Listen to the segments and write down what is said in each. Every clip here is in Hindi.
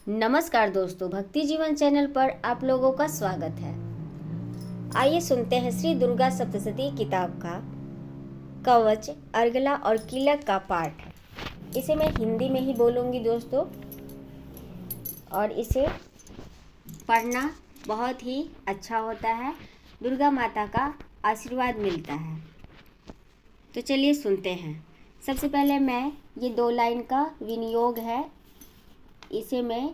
नमस्कार दोस्तों, भक्ति जीवन चैनल पर आप लोगों का स्वागत है। आइए सुनते हैं श्री दुर्गा सप्तशती किताब का कवच, अर्गला और कीलक का पाठ। इसे मैं हिंदी में ही बोलूँगी दोस्तों, और इसे पढ़ना बहुत ही अच्छा होता है। दुर्गा माता का आशीर्वाद मिलता है। तो चलिए सुनते हैं। सबसे पहले मैं ये 2 लाइन का विनियोग है, इसे मैं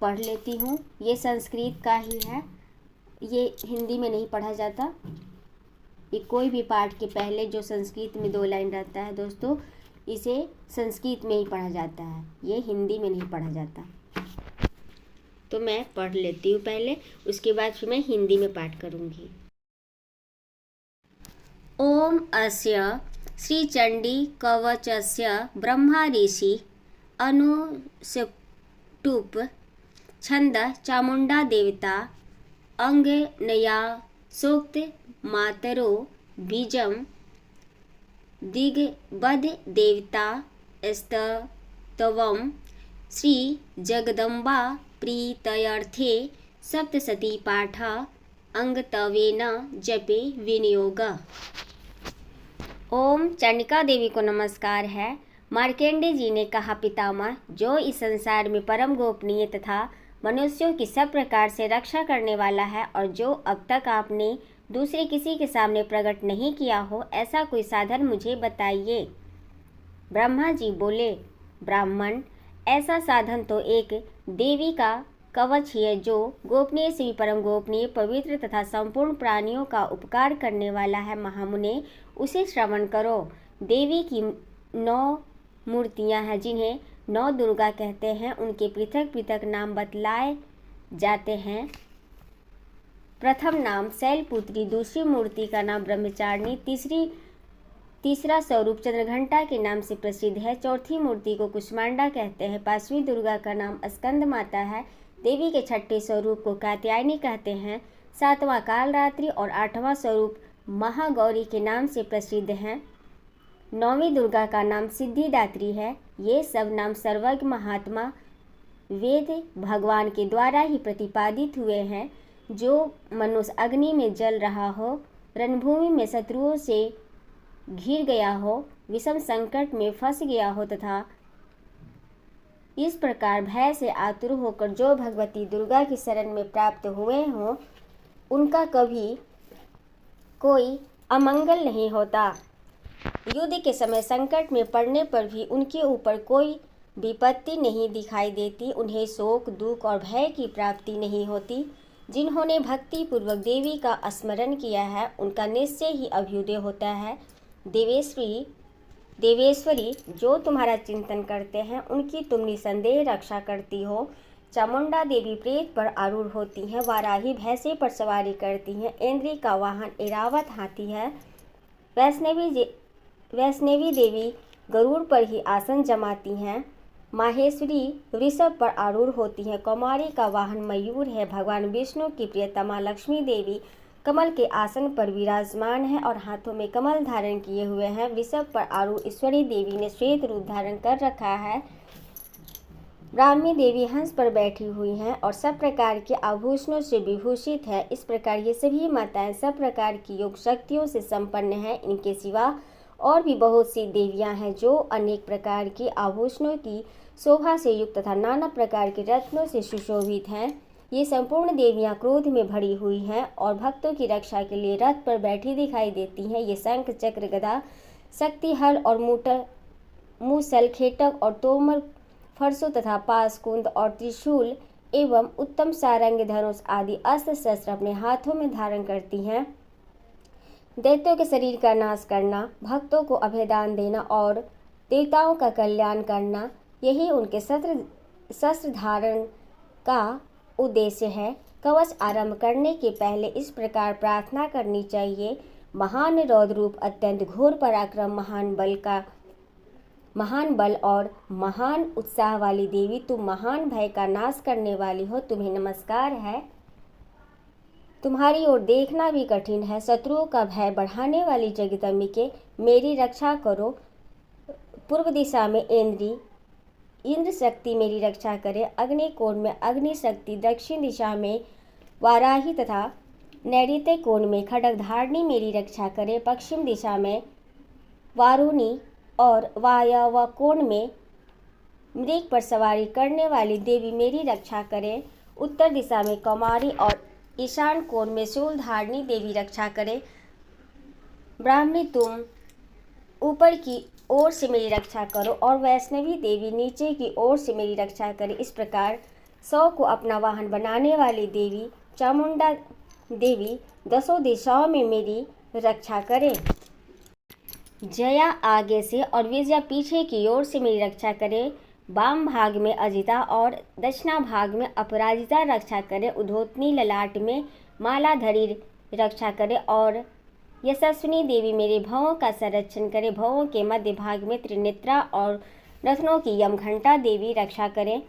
पढ़ लेती हूँ। ये संस्कृत का ही है, ये हिंदी में नहीं पढ़ा जाता। ये कोई भी पाठ के पहले जो संस्कृत में 2 लाइन रहता है दोस्तों, इसे संस्कृत में ही पढ़ा जाता है, ये हिंदी में नहीं पढ़ा जाता। तो मैं पढ़ लेती हूँ पहले, उसके बाद फिर मैं हिंदी में पाठ करूँगी। ओम अस्य श्री चंडी कवचस्य ब्रह्मा ऋषि अनुष्टुप छंद चामुंडा देवता अंगनया सूक्त मातरो बीजम दिग्बद देवता स्तवम श्री जगदम्बा प्रीतयर्थे सप्तशती पाठ अंगतवेन जपे विनियोग। ओम चंडिका देवी को नमस्कार है। मार्कंडेय जी ने कहा, पितामह, जो इस संसार में परम गोपनीय तथा मनुष्यों की सब प्रकार से रक्षा करने वाला है और जो अब तक आपने दूसरे किसी के सामने प्रकट नहीं किया हो, ऐसा कोई साधन मुझे बताइए। ब्रह्मा जी बोले, ब्राह्मण, ऐसा साधन तो एक देवी का कवच ही है, जो गोपनीय से भी परम गोपनीय, पवित्र तथा संपूर्ण प्राणियों का उपकार करने वाला है। महामुने, उसे श्रवण करो। देवी की 9 मूर्तियां हैं, जिन्हें 9 दुर्गा कहते हैं। उनके पृथक पृथक नाम बतलाए जाते हैं। प्रथम नाम शैलपुत्री, दूसरी मूर्ति का नाम ब्रह्मचारिणी, तीसरा स्वरूप चंद्रघंटा के नाम से प्रसिद्ध है। चौथी मूर्ति को कुष्मांडा कहते हैं। 5वीं दुर्गा का नाम स्कंद माता है। देवी के 6ठे स्वरूप को कात्यायनी कहते हैं। 7वां कालरात्रि और 8वां स्वरूप महागौरी के नाम से प्रसिद्ध हैं। 9वीं दुर्गा का नाम सिद्धिदात्री है। ये सब नाम सर्वज्ञ महात्मा वेद भगवान के द्वारा ही प्रतिपादित हुए हैं। जो मनुष्य अग्नि में जल रहा हो, रणभूमि में शत्रुओं से घिर गया हो, विषम संकट में फंस गया हो तथा इस प्रकार भय से आतुर होकर जो भगवती दुर्गा की शरण में प्राप्त हुए हों, उनका कभी कोई अमंगल नहीं होता। युद्ध के समय संकट में पड़ने पर भी उनके ऊपर कोई विपत्ति नहीं दिखाई देती। उन्हें शोक, दुख और भय की प्राप्ति नहीं होती। जिन्होंने भक्ति पूर्वक देवी का स्मरण किया है, उनका निश्चय ही अभ्युदय होता है। देवेश्वरी, जो तुम्हारा चिंतन करते हैं, उनकी तुम निसंदेह रक्षा करती हो। चामुंडा देवी प्रेत पर आरूढ़ होती हैं। वाराही भैंसे पर सवारी करती हैं। इंद्री का वाहन ऐरावत हाथी है। वैष्णवी देवी गरुड़ पर ही आसन जमाती हैं। माहेश्वरी वृषभ पर आरूढ़ होती हैं। कौमारी का वाहन मयूर है। भगवान विष्णु की प्रियतमा लक्ष्मी देवी कमल के आसन पर विराजमान है और हाथों में कमल धारण किए हुए हैं। वृषभ पर आरूढ़ ईश्वरी देवी ने श्वेत रूप धारण कर रखा है। ब्राह्मी देवी हंस पर बैठी हुई हैं और सब प्रकार के आभूषणों से विभूषित है। इस प्रकार ये सभी माताएं सब प्रकार की योग शक्तियों से संपन्न हैं। इनके सिवा और भी बहुत सी देवियां हैं, जो अनेक प्रकार के आभूषणों की शोभा से युक्त तथा नाना प्रकार के रत्नों से सुशोभित हैं। ये संपूर्ण देवियां क्रोध में भरी हुई हैं और भक्तों की रक्षा के लिए रथ पर बैठी दिखाई देती हैं। ये शंख, चक्र, गदा, शक्ति, हल और मूसल, खेटक और तोमर, फरसों तथा पास, कुंद और त्रिशूल एवं उत्तम सारंग, धनुष आदि अस्त्र शस्त्र अपने हाथों में धारण करती हैं। दैत्यों के शरीर का नाश करना, भक्तों को अभयदान देना और देवताओं का कल्याण करना, यही उनके शस्त्र धारण का उद्देश्य है। कवच आरंभ करने के पहले इस प्रकार प्रार्थना करनी चाहिए। महान रौद्र रूप, अत्यंत घोर पराक्रम, महान बल और महान उत्साह वाली देवी, तुम महान भय का नाश करने वाली हो। तुम्हें नमस्कार है। तुम्हारी ओर देखना भी कठिन है। शत्रुओं का भय बढ़ाने वाली जगदम्बिके, मेरी रक्षा करो। पूर्व दिशा में इंद्री, इंद्र शक्ति मेरी रक्षा करे। अग्निकोण में अग्नि शक्ति, दक्षिण दिशा में वाराही तथा नैऋत्य कोण में खड्गधारिणी मेरी रक्षा करे। पश्चिम दिशा में वारुणी और वायव्य कोण में मृग पर सवारी करने वाली देवी मेरी रक्षा करे। उत्तर दिशा में कौमारी और ईशान कोण में शूलधारिणी देवी रक्षा करे। ब्राह्मणी तुम ऊपर की ओर से मेरी रक्षा करो और वैष्णवी देवी नीचे की ओर से मेरी रक्षा करे। इस प्रकार 100 को अपना वाहन बनाने वाली देवी चामुंडा देवी 10 दिशाओं में मेरी रक्षा करे। जया आगे से और विजया पीछे की ओर से मेरी रक्षा करे। वाम भाग में अजिता और दक्षिणा भाग में अपराजिता रक्षा करे। उद्धोतनी ललाट में मालाधरी रक्षा करे और यशस्विनी देवी मेरे भवों का संरक्षण करे। भवों के मध्य भाग में त्रिनेत्रा और रत्नों की यमघंटा देवी रक्षा करे।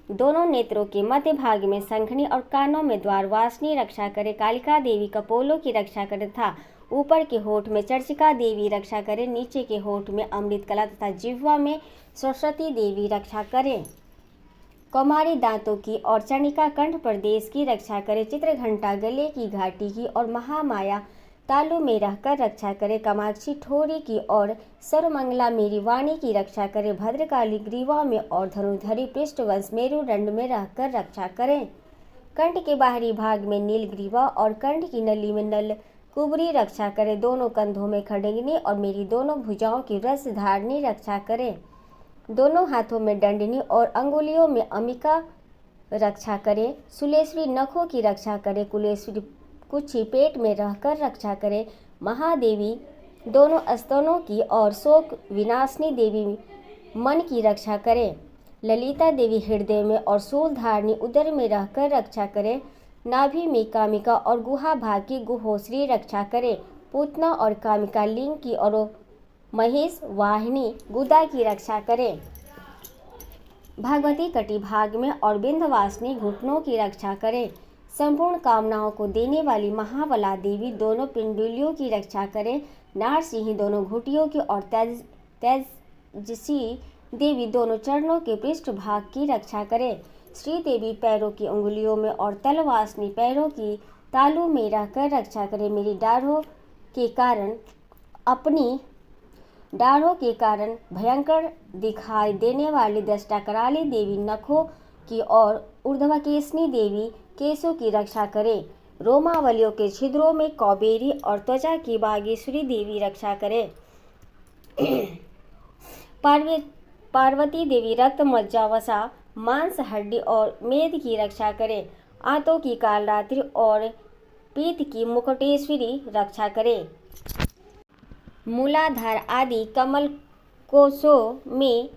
दोनों नेत्रों के मध्य भाग में शंखनी और कानों में द्वारवासिनी रक्षा करे। कालिका देवी कपोलों की रक्षा करे तथा ऊपर के होठ में चर्चिका देवी रक्षा करे। नीचे के होठ में अमृत कला तथा जिह्वा में सरस्वती देवी रक्षा करे। कौमारी दांतों की और चंडिका कंठ प्रदेश की रक्षा करे। चित्रघंटा गले की घाटी की और महामाया तालु में रहकर रक्षा करे। कामाक्षी ठोरी की और सर्वमंगला मेरी वाणी की रक्षा करे। भद्रकाली ग्रीवा में और धनुधरी पृष्ठवंश मेरुदंड में रहकर रक्षा करे। कंठ के बाहरी भाग में नीलग्रीवा और कंठ की नली में नल कुबरी रक्षा करे। दोनों कंधों में खड्गनी और मेरी दोनों भुजाओं की रसधारिणी रक्षा करे। दोनों हाथों में दंडनी और अंगुलियों में अमिका रक्षा करे। सुलेश्वरी नखों की रक्षा करे। कुलेश्वरी कुक्षी पेट में रहकर रक्षा करे। महादेवी दोनों स्तनों की और शोक विनाशिनी देवी मन की रक्षा करे। ललिता देवी हृदय में और शूलधारिणी उदर में रहकर रक्षा करे। नाभि में कामिका और गुहा भाग की गुहोश्री रक्षा करे। पूतना और कामिका लिंग की और महेश वाहिनी गुदा की रक्षा करे। भगवती कटी भाग में और बिंध्यवासिनी घुटनों की रक्षा करे। संपूर्ण कामनाओं को देने वाली महाबला देवी दोनों पिंडुलियों की रक्षा करे। नारसिंही दोनों घुटियों की और तेजसी देवी दोनों चरणों के पृष्ठ भाग की रक्षा करे। श्री देवी पैरों की उंगलियों में और तलवासिनी पैरों की तालू में रहकर रक्षा करे। मेरी डाढ़ों के कारण भयंकर दिखाई देने वाली दष्टा कराली देवी नखों की और ऊर्ध्वकेशनी देवी केशों की रक्षा करे। रोमावलियों के छिद्रों में कौबेरी और त्वचा की बागेश्वरी देवी रक्षा करे। पार्वती देवी रक्त, मज्जा, वसा, मांस, हड्डी और मेद की रक्षा करे। आंतों की कालरात्रि और पीत की मुकुटेश्वरी रक्षा करे। मूलाधार आदि कमल कोशों में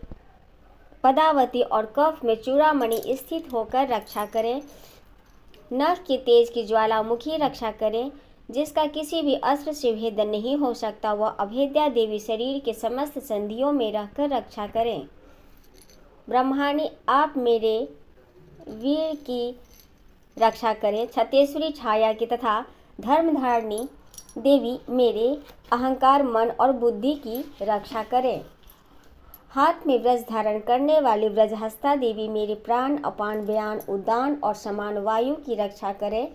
पदावती और कफ में चूड़ामणि स्थित होकर रक्षा करे। नख के तेज की ज्वालामुखी रक्षा करे। जिसका किसी भी अस्त्र से भेदन नहीं हो सकता, वह अभेद्या देवी शरीर के समस्त संधियों में रहकर रक्षा करें। ब्रह्माणी आप मेरे वीर की रक्षा करें। छतेश्वरी छाया की तथा धर्मधारिणी देवी मेरे अहंकार, मन और बुद्धि की रक्षा करें। हाथ में व्रज धारण करने वाली व्रजहस्ता देवी मेरे प्राण, अपान, व्यान, उदान और समान वायु की रक्षा करें।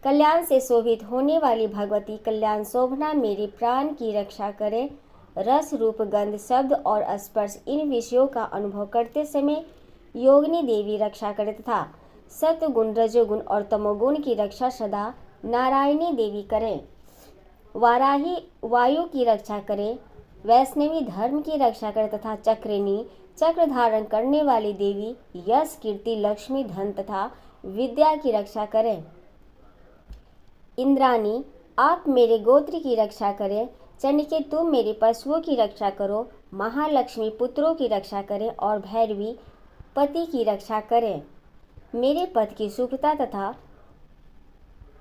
कल्याण से शोभित होने वाली भगवती कल्याण शोभना मेरे प्राण की रक्षा करे। रस, रूप, गंध, शब्द और स्पर्श इन विषयों का अनुभव करते समय योगिनी देवी रक्षा करे तथा सत्वगुण, रजोगुण और तमोगुण की रक्षा सदा नारायणी देवी करें। वाराही वायु की रक्षा करे। वैष्णवी धर्म की रक्षा करे तथा चक्रिणी चक्र धारण करने वाली देवी यश, कीर्ति, लक्ष्मी, धन तथा विद्या की रक्षा करें। इंद्राणी आप मेरे गोत्र की रक्षा करें। चंडिके तुम मेरे पशुओं की रक्षा करो। महालक्ष्मी पुत्रों की रक्षा करें और भैरवी पति की रक्षा करें। मेरे पद की सुखता तथा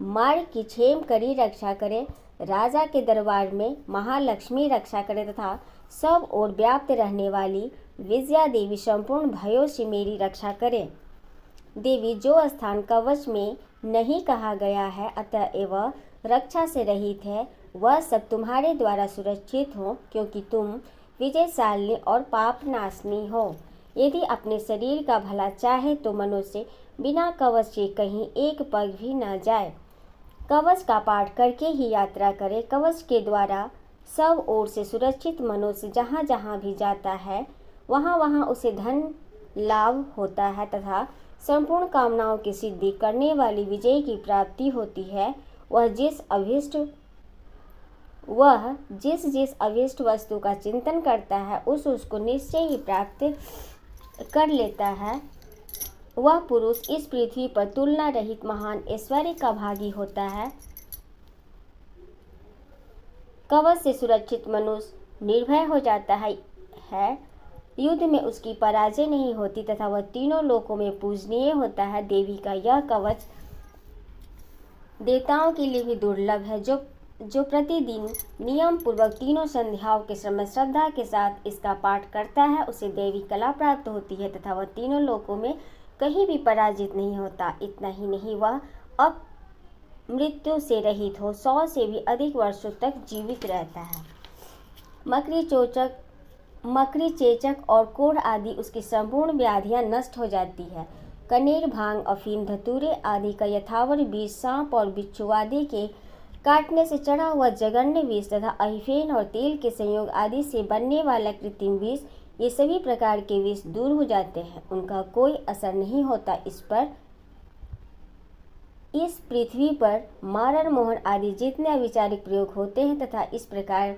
मार्ग की क्षेम करी रक्षा करें। राजा के दरबार में महालक्ष्मी रक्षा करें तथा सब ओर व्याप्त रहने वाली विजया देवी संपूर्ण भयों से मेरी रक्षा करें। देवी जो स्थान कवच में नहीं कहा गया है अतएव रक्षा से रहित है, वह सब तुम्हारे द्वारा सुरक्षित हो, क्योंकि तुम विजयशालिनी और पाप नाशनी हो। यदि अपने शरीर का भला चाहे तो मनुष्य बिना कवच के कहीं एक पग भी न जाए। कवच का पाठ करके ही यात्रा करे। कवच के द्वारा सब ओर से सुरक्षित मनुष्य जहाँ जहाँ भी जाता है वहाँ वहाँ उसे धन लाभ होता है तथा संपूर्ण कामनाओं की सिद्धि करने वाली विजय की प्राप्ति होती है। वह जिस जिस अभीष्ट वस्तु का चिंतन करता है उसको निश्चय ही प्राप्त कर लेता है। वह पुरुष इस पृथ्वी पर तुलना रहित महान ऐश्वर्य का भागी होता है। कवच से सुरक्षित मनुष्य निर्भय हो जाता है। युद्ध में उसकी पराजय नहीं होती तथा वह तीनों लोकों में पूजनीय होता है। देवी का यह कवच देवताओं के लिए भी दुर्लभ है। जो प्रतिदिन नियम पूर्वक तीनों संध्याओं के समय श्रद्धा के साथ इसका पाठ करता है उसे देवी कला प्राप्त होती है तथा वह तीनों लोकों में कहीं भी पराजित नहीं होता। इतना ही नहीं, वह अब मृत्यु से रहित हो 100 से भी अधिक वर्षों तक जीवित रहता है। मकड़ी, चेचक और कोढ़ आदि उसकी संपूर्ण व्याधियां नष्ट हो जाती है। कनेर, भांग, अफीम, धतूरे आदि का यथावर विष, सांप और बिच्छू आदि के काटने से चढ़ा हुआ जघन्य विष तथा अहिफेन और तेल के संयोग आदि से बनने वाला कृत्रिम विष, ये सभी प्रकार के विष दूर हो जाते हैं। उनका कोई असर नहीं होता। इस पृथ्वी पर मारण, मोहन आदि जितने अविचारिक प्रयोग होते हैं तथा इस प्रकार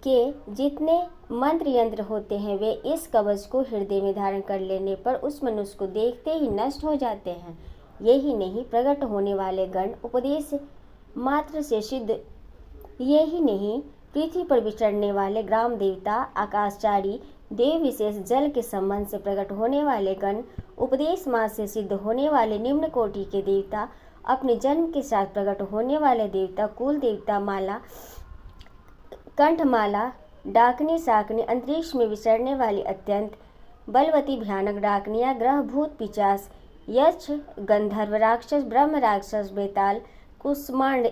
के जितने मंत्र यंत्र होते हैं वे इस कवच को हृदय में धारण कर लेने पर उस मनुष्य को देखते ही नष्ट हो जाते हैं। यही नहीं, प्रकट होने वाले गण उपदेश मात्र से सिद्ध, यही नहीं, पृथ्वी पर विचरने वाले ग्राम देवता, आकाशचारी देव, विशेष जल के संबंध से प्रकट होने वाले गण, उपदेश मात्र से सिद्ध होने वाले निम्न कोटि के देवता, अपने जन्म के साथ प्रकट होने वाले देवता, कुल देवता, माला, कंठमाला, डाकनी, साकनी, अंतरिक्ष में विचरने वाली अत्यंत बलवती भयानक डाकनियाँ, ग्रह, भूत, पिशाच, यक्ष, गंधर्व, राक्षस, ब्रह्म राक्षस, बेताल, कुष्मांड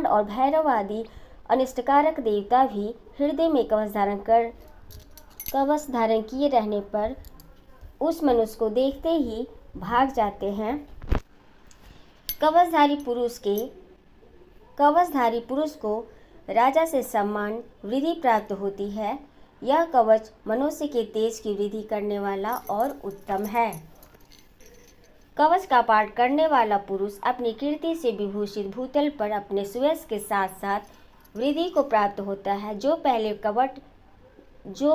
और भैरव आदि अनिष्टकारक देवता भी हृदय में कवच धारण किए रहने पर उस मनुष्य को देखते ही भाग जाते हैं। कवचधारी पुरुष को राजा से सम्मान वृद्धि प्राप्त होती है। यह कवच मनुष्य के तेज की वृद्धि करने वाला और उत्तम है। कवच का पाठ करने वाला पुरुष अपनी कीर्ति से विभूषित भूतल पर अपने सुयश के साथ साथ वृद्धि को प्राप्त होता है। जो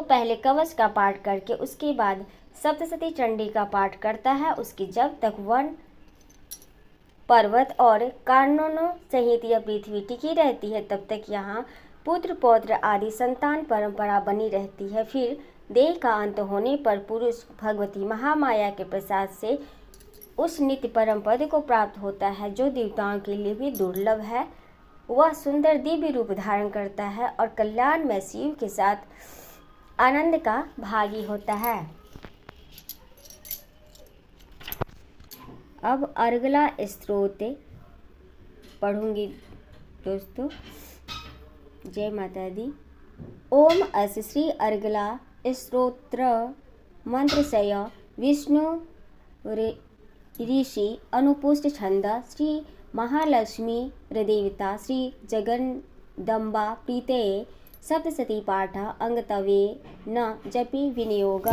पहले कवच का पाठ करके उसके बाद सप्तशती चंडी का पाठ करता है उसकी जब तक वन, पर्वत और काननों सहित यह पृथ्वी टिकी रहती है तब तक यहाँ पुत्र पौत्र आदि संतान परंपरा बनी रहती है। फिर देह का अंत होने पर पुरुष भगवती महामाया के प्रसाद से उस नित्य परम पद को प्राप्त होता है जो देवताओं के लिए भी दुर्लभ है। वह सुंदर दिव्य रूप धारण करता है और कल्याण में शिव के साथ आनंद का भागी होता है। अब अर्गला स्तोत्र पढ़ूंगी दोस्तों। जय माता दी। ओम अस श्री अर्गला स्तोत्र मंत्रशय विष्णु ऋषि अनुपुष्ट छंद श्री महालक्ष्मी देवता श्री जगदम्बा प्रीतये सप्तशती पाठ अंगतवे न जपि विनियोग।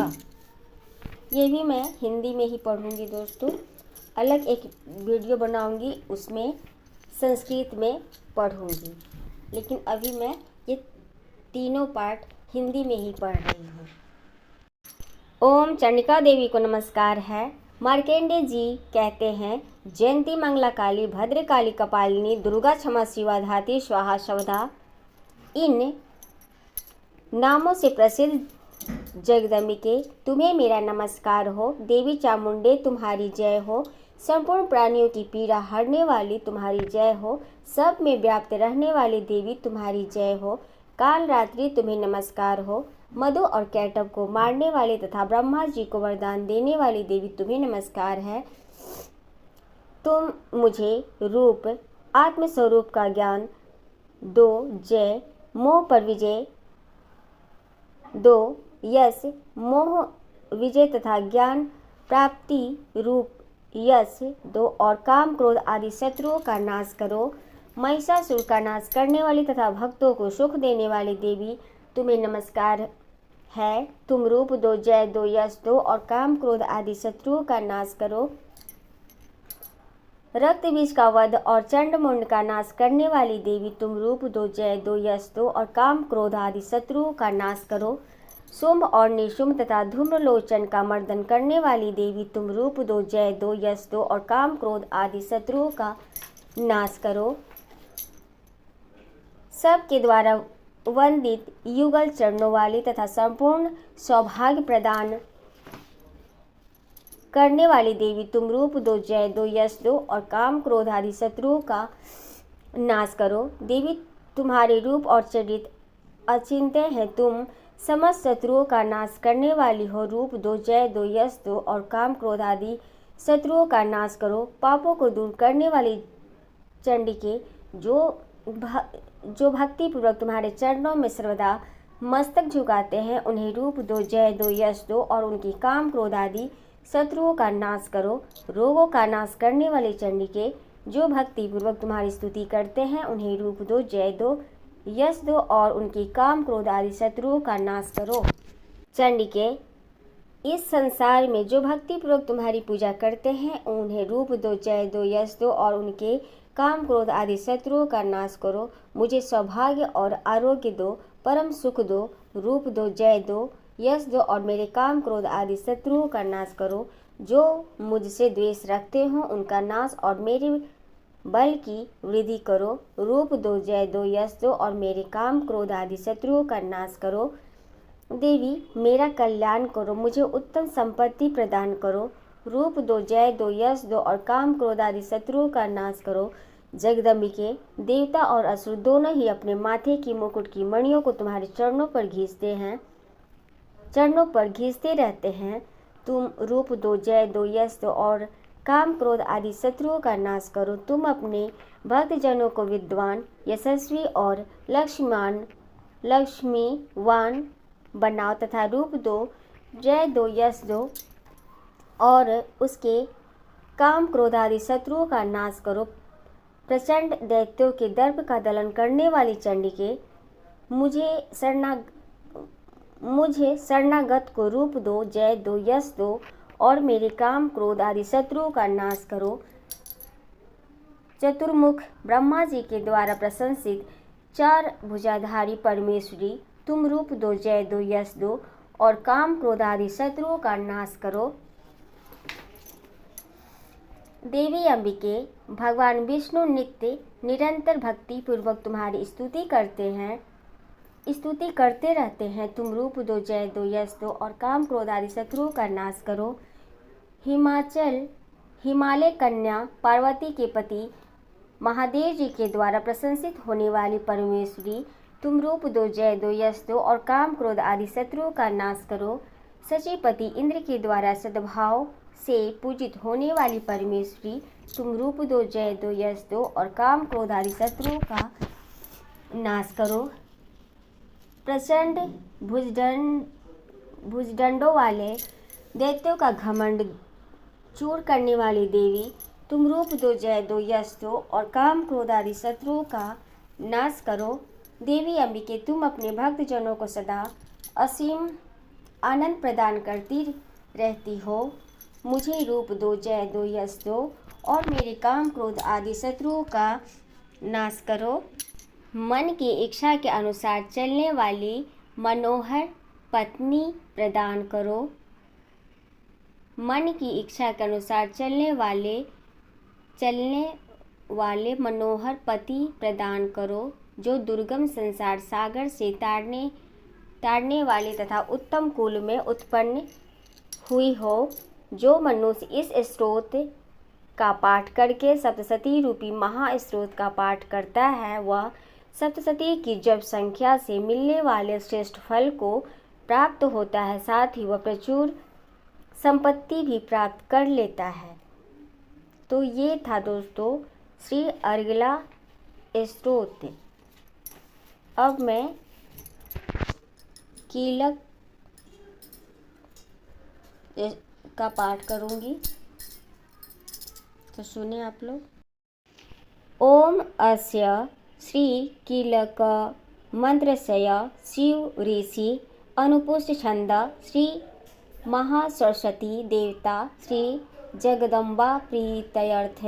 ये भी मैं हिंदी में ही पढ़ूंगी दोस्तों। अलग एक वीडियो बनाऊंगी उसमें संस्कृत में पढ़ूंगी, लेकिन अभी मैं ये तीनों पाठ हिंदी में ही पढ़ रही हूँ। ओम चंडिका देवी को नमस्कार है। मार्केंडे जी कहते हैं, जयंती मंगला काली, भद्रकाली, कपालिनी, दुर्गा, क्षमा शिवा, धात्री, स्वाहा, शवधा, इन नामों से प्रसिद्ध जगदम्बिके तुम्हें मेरा नमस्कार हो। देवी चामुंडे तुम्हारी जय हो। संपूर्ण प्राणियों की पीड़ा हरने वाली तुम्हारी जय हो। सब में व्याप्त रहने वाली देवी तुम्हारी जय हो। काल रात्रि तुम्हें नमस्कार हो। मधु और कैटव को मारने वाले तथा ब्रह्मा जी को वरदान देने वाली देवी तुम्हें नमस्कार है। तुम मुझे रूप आत्मस्वरूप का ज्ञान दो। जय मोह पर विजय दो। यश, मोह विजय तथा ज्ञान प्राप्ति रूप यश दो और काम क्रोध आदि शत्रुओं का नाश करो। महिषासुर का नाश करने वाली तथा भक्तों को सुख देने वाली देवी तुम्हें नमस्कार है। तुम रूप दो, जय दो, यश दो और काम क्रोध आदि शत्रुओं का नाश करो। रक्त बीज का वध और चंड मुंड का नाश करने वाली देवी तुम रूप दो, जय दो, यश दो और काम क्रोध आदि शत्रुओं का नाश करो। शुंभ और निशुंभ तथा धूम्रलोचन का मर्दन करने वाली देवी तुम रूप दो, जय दो, यश दो और काम क्रोध आदि शत्रुओं का नाश करो। सबके द्वारा वंदित युगल चरणों वाली तथा संपूर्ण सौभाग्य प्रदान करने वाली देवी तुम रूप दो, जय दो, यश दो और काम क्रोध आदि शत्रुओं का नाश करो। देवी तुम्हारे रूप और चरित्र अचिंत्य है, तुम समस्त शत्रुओं का नाश करने वाली हो। रूप दो, जय दो, यश दो और काम क्रोध आदि शत्रुओं का नाश करो। पापों को दूर करने वाली चंडिके जो भक्तिपूर्वक तुम्हारे चरणों में सर्वदा मस्तक झुकाते हैं, उन्हें रूप दो, जय दो, यश दो और उनकी काम क्रोध आदि शत्रुओं का नाश करो। रोगों का नाश करने वाले चंडिके जो भक्तिपूर्वक तुम्हारी स्तुति करते हैं, उन्हें रूप दो, जय दो, यश दो और उनकी काम क्रोध आदि शत्रुओं का नाश करो। चंडिके इस संसार में जो भक्तिपूर्वक तुम्हारी पूजा करते हैं, उन्हें रूप दो, जय दो, यश दो और उनके काम क्रोध आदि शत्रुओं का नाश करो। मुझे सौभाग्य और आरोग्य दो, परम सुख दो। रूप दो, जय दो, यश दो और मेरे काम क्रोध आदि शत्रुओं का नाश करो। जो मुझसे द्वेष रखते हो उनका नाश और मेरे बल की वृद्धि करो। रूप दो, जय दो, यश दो और मेरे काम क्रोध आदि शत्रुओं का नाश करो। देवी मेरा कल्याण करो, मुझे उत्तम संपत्ति प्रदान करो। रूप दो, जय दो, यश दो और काम क्रोध आदि शत्रुओं का नाश करो। जगदम्बिके, देवता और असुर दोनों ही अपने माथे की मुकुट की मणियों को तुम्हारे चरणों पर घिसते रहते हैं। तुम रूप दो, जय दो, यश दो और काम क्रोध आदि शत्रुओं का नाश करो। तुम अपने भक्तजनों को विद्वान, यशस्वी और लक्ष्मीवान बनाओ तथा रूप दो, जय दो, यश दो और उसके काम क्रोध आदि शत्रुओं का नाश करो। प्रचंड दैत्यों के दर्प का दलन करने वाली चंडिके, मुझे शरणागत को रूप दो, जय दो, यश दो और मेरे काम क्रोध आदि शत्रुओं का नाश करो। चतुर्मुख ब्रह्मा जी के द्वारा प्रशंसित चार भुजाधारी परमेश्वरी, तुम रूप दो, जय दो, यश दो और काम क्रोध आदि शत्रुओं का नाश करो। देवी अंबिके, भगवान विष्णु निरंतर भक्ति पूर्वक तुम्हारी स्तुति करते रहते हैं। तुम रूप दो, जय दो, यश दो और काम क्रोध आदि शत्रुओं का नाश करो। हिमालय कन्या पार्वती के पति महादेव जी के द्वारा प्रशंसित होने वाली परमेश्वरी, तुम रूप दो, जय दो, यश दो और काम क्रोध आदि शत्रुओं का नाश करो। सचिपति इंद्र के द्वारा सद्भाव से पूजित होने वाली परमेश्वरी, तुम रूप दो, जय दो, यश दो और काम क्रोध आदि शत्रुओं का नाश करो। प्रचंड भुजदंडों वाले दैत्यों का घमंड चूर करने वाली देवी, तुम रूप दो, जय दो, यश दो और काम क्रोध आदि शत्रुओं का नाश करो। देवी अंबिके, तुम अपने भक्तजनों को सदा असीम आनंद प्रदान करती रहती हो। मुझे रूप दो, जय दो, यश दो और मेरे काम क्रोध आदि शत्रुओं का नाश करो। मन की इच्छा के अनुसार चलने वाली मनोहर पत्नी प्रदान करो। मन की इच्छा के अनुसार चलने वाले मनोहर पति प्रदान करो, जो दुर्गम संसार सागर से तारने वाले तथा उत्तम कुल में उत्पन्न हुई हो। जो मनुष्य इस स्रोत का पाठ करके सप्तशती रूपी महास्रोत का पाठ करता है, वह सप्तशती की जप संख्या से मिलने वाले श्रेष्ठ फल को प्राप्त होता है, साथ ही वह प्रचुर संपत्ति भी प्राप्त कर लेता है। तो ये था दोस्तों श्री अर्गला स्तोत्र। अब मैं कीलक का पाठ करूँगी, तो सुने आप लोग। ओम अस्य श्री कीलक मंत्रस्य शिव ऋषि अनुपुष्ट छंद श्री महासरस्वती देवता श्री जगदम्बा प्रीत्यर्थ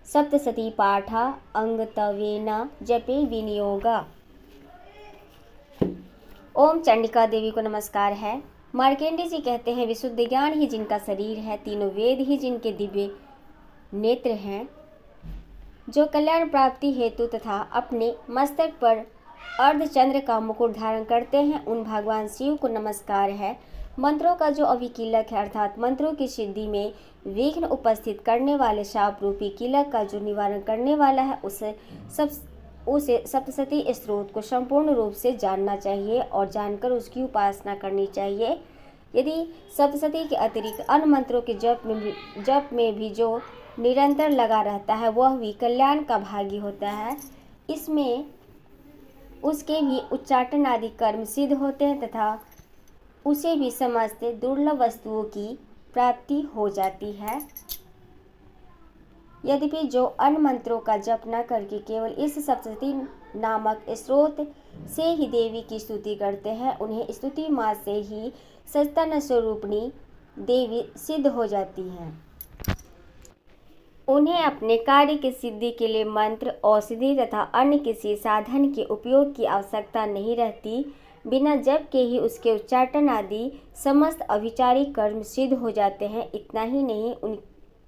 सप्तशती पाठ अंगतवेन जपे विनियोग। ओम चंडिका देवी को नमस्कार है। मार्केंडी जी कहते हैं, विशुद्ध ज्ञान ही जिनका शरीर है, तीनों वेद ही जिनके दिव्य नेत्र हैं, जो कल्याण प्राप्ति हेतु तथा अपने मस्तक पर अर्धचंद्र का मुकुट धारण करते हैं, उन भगवान शिव को नमस्कार है। मंत्रों का जो अभिकीलक है, अर्थात मंत्रों की सिद्धि में विघ्न उपस्थित करने वाले शाप रूपी कीलक का जो निवारण करने वाला है, उसे सप्तशती स्त्रोत को संपूर्ण रूप से जानना चाहिए और जानकर उसकी उपासना करनी चाहिए। यदि सप्तशती के अतिरिक्त अन्य मंत्रों के जप में भी जो निरंतर लगा रहता है, वह भी कल्याण का भागी होता है। इसमें उसके भी उच्चाटन आदि कर्म सिद्ध होते हैं तथा उसे भी समस्त दुर्लभ वस्तुओं की प्राप्ति हो जाती है। यद्यपि जो अन्य मंत्रों का जप न करके केवल इस सप्तशती नामक स्रोत से ही देवी की स्तुति करते हैं, उन्हें स्तुति मात्र से ही सचतन स्वरूपिणी देवी सिद्ध हो जाती हैं। उन्हें अपने कार्य की सिद्धि के लिए मंत्र, औषधि तथा अन्य किसी साधन के उपयोग की आवश्यकता नहीं रहती। बिना जप के ही उसके उच्चाटन आदि समस्त अभिचारिक कर्म सिद्ध हो जाते हैं। इतना ही नहीं,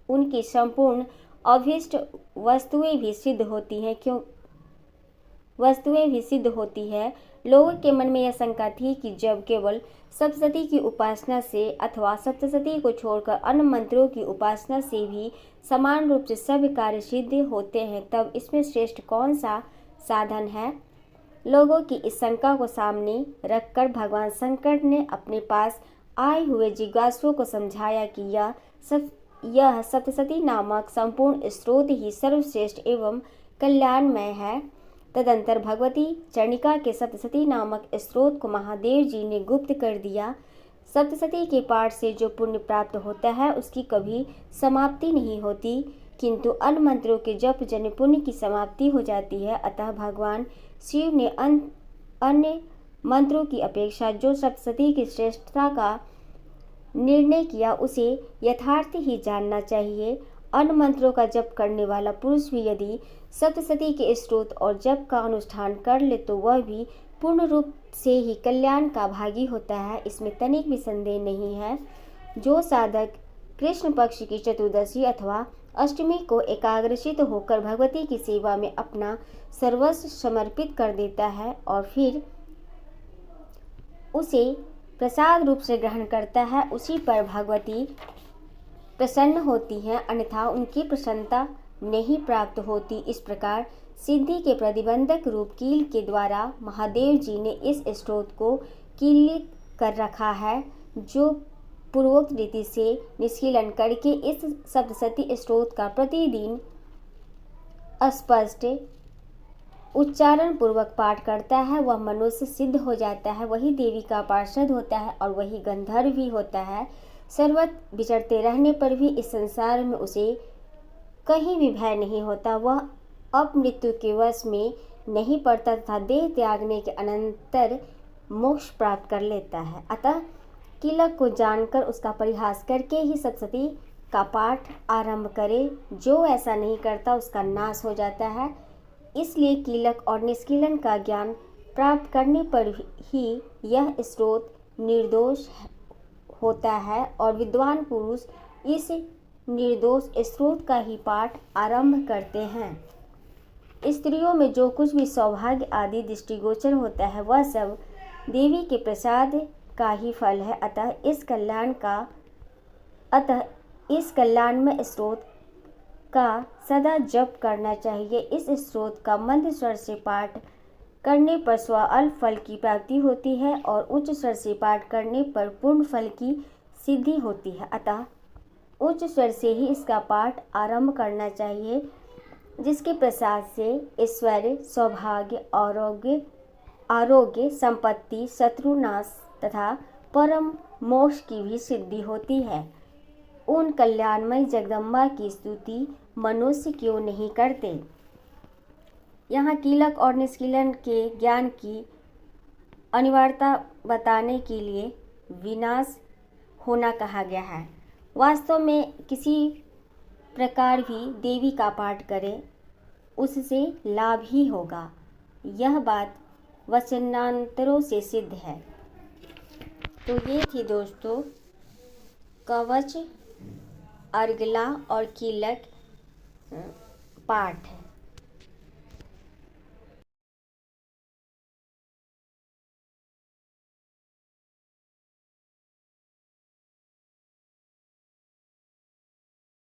उनकी संपूर्ण अभीष्ट वस्तुएं भी सिद्ध होती है। लोगों के मन में यह शंका थी कि जब केवल सप्तशती की उपासना से अथवा सप्तशती को छोड़कर अन्य मंत्रों की उपासना से भी समान रूप से सभी कार्य सिद्ध होते हैं, तब इसमें श्रेष्ठ कौन सा साधन है। लोगों की इस शंका को सामने रखकर भगवान शंकर ने अपने पास आए हुए जिज्ञासुओं को समझाया कि यह सप्तशती नामक संपूर्ण स्रोत ही सर्वश्रेष्ठ एवं कल्याणमय है। तदंतर भगवती चंडिका के सप्तशती नामक स्रोत को महादेव जी ने गुप्त कर दिया। सप्तशती के पाठ से जो पुण्य प्राप्त होता है, उसकी कभी समाप्ति नहीं होती, किंतु अन्य मंत्रों के जप जन्य पुण्य की समाप्ति हो जाती है। अतः भगवान शिव ने अन्य मंत्रों की अपेक्षा जो सप्तशती की श्रेष्ठता का निर्णय किया, उसे यथार्थ ही जानना चाहिए। अन्य मंत्रों का जप करने वाला पुरुष भी यदि सप्तशती के स्रोत और जप का अनुष्ठान कर ले, तो वह भी पूर्ण रूप से ही कल्याण का भागी होता है। इसमें तनिक भी संदेह नहीं है। जो साधक कृष्ण पक्ष की चतुर्दशी अथवा अष्टमी को एकाग्रचित होकर भगवती की सेवा में अपना सर्वस्व समर्पित कर देता है और फिर उसे प्रसाद रूप से ग्रहण करता है, उसी पर भगवती प्रसन्न होती हैं, अन्यथा उनकी प्रसन्नता नहीं प्राप्त होती। इस प्रकार सिद्धि के प्रतिबंधक रूप कील के द्वारा महादेव जी ने इस स्रोत को कीलित कर रखा है, जो पूर्वोक्त रीति से निष्कीलन करके इस सप्तशती स्रोत का प्रतिदिन स्पष्ट उच्चारण पूर्वक पाठ करता है, वह मनुष्य सिद्ध हो जाता है, वही देवी का पार्षद होता है और वही गंधर्व भी होता है। सर्वत्र विचरते रहने पर भी इस संसार में उसे कहीं भी भय नहीं होता। वह अपमृत्यु के वश में नहीं पड़ता तथा देह त्यागने के अनंतर मोक्ष प्राप्त कर लेता है। अतः कीलक को जानकर उसका परिहास करके ही सप्तशती का पाठ आरंभ करे। जो ऐसा नहीं करता उसका नाश हो जाता है। इसलिए कीलक और निष्कीलन का ज्ञान प्राप्त करने पर ही यह स्रोत निर्दोष होता है और विद्वान पुरुष इस निर्दोष स्रोत का ही पाठ आरंभ करते हैं। स्त्रियों में जो कुछ भी सौभाग्य आदि दृष्टिगोचर होता है, वह सब देवी के प्रसाद का ही फल है। अतः इस कल्याणमय स्रोत का सदा जप करना चाहिए। इस स्रोत का मंद स्वर से पाठ करने पर स्वअल्प फल की प्राप्ति होती है और उच्च स्वर से पाठ करने पर पूर्ण फल की सिद्धि होती है। अतः उच्च स्वर से ही इसका पाठ आरंभ करना चाहिए, जिसके प्रसाद से ऐश्वर्य, सौभाग्य, आरोग्य, संपत्ति, शत्रुनाश तथा परम मोक्ष की भी सिद्धि होती है। उन कल्याणमय जगदम्बा की स्तुति मनुष्य क्यों नहीं करते। यहाँ कीलक और निष्कीलन के ज्ञान की अनिवार्यता बताने के लिए विनाश होना कहा गया है। वास्तव में किसी प्रकार भी देवी का पाठ करें उससे लाभ ही होगा। यह बात वचनांतरों से सिद्ध है। तो ये थी दोस्तों कवच, अर्गला और कीलक पाठ।